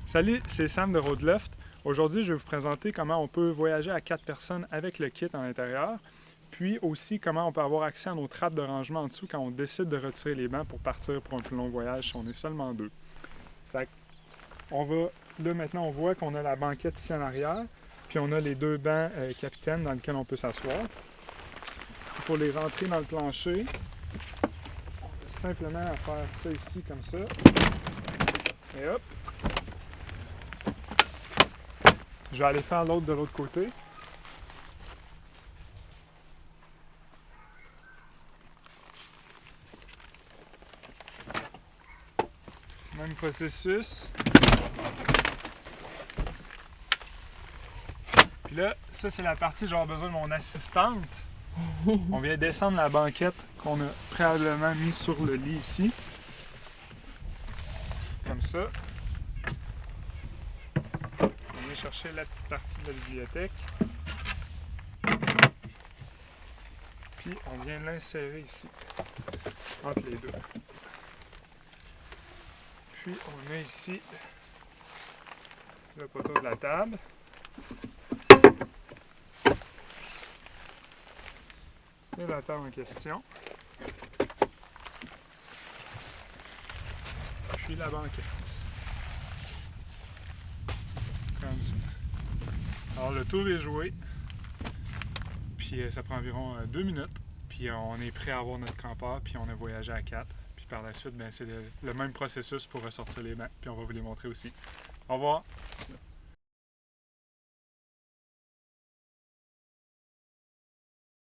Salut, c'est Sam de Roadloft. Aujourd'hui, je vais vous présenter comment on peut voyager à 4 personnes avec le kit à l'intérieur, puis aussi comment on peut avoir accès à nos trappes de rangement en dessous quand on décide de retirer les bancs pour partir pour un plus long voyage si on est seulement deux. Fait on va, là maintenant on voit qu'on a la banquette ici en arrière, puis on a les deux bancs capitaines dans lesquels on peut s'asseoir. Pour les rentrer dans le plancher, on a simplement à faire ça ici comme ça. Et hop! Je vais aller faire l'autre de l'autre côté. Même processus. Puis là, ça c'est la partie j'aurai besoin de mon assistante. On vient descendre la banquette qu'on a préalablement mis sur le lit ici. Comme ça. On vient chercher la petite partie de la bibliothèque. Puis on vient l'insérer ici, entre les deux. Puis on a ici le poteau de la table. Et la table en question. Puis la banquette. Comme ça. Alors le tour est joué. Puis ça prend environ 2 minutes. Puis on est prêt à avoir notre campeur. Puis on a voyagé à 4. Puis par la suite, c'est le même processus pour ressortir les bancs. Puis on va vous les montrer aussi. Au revoir!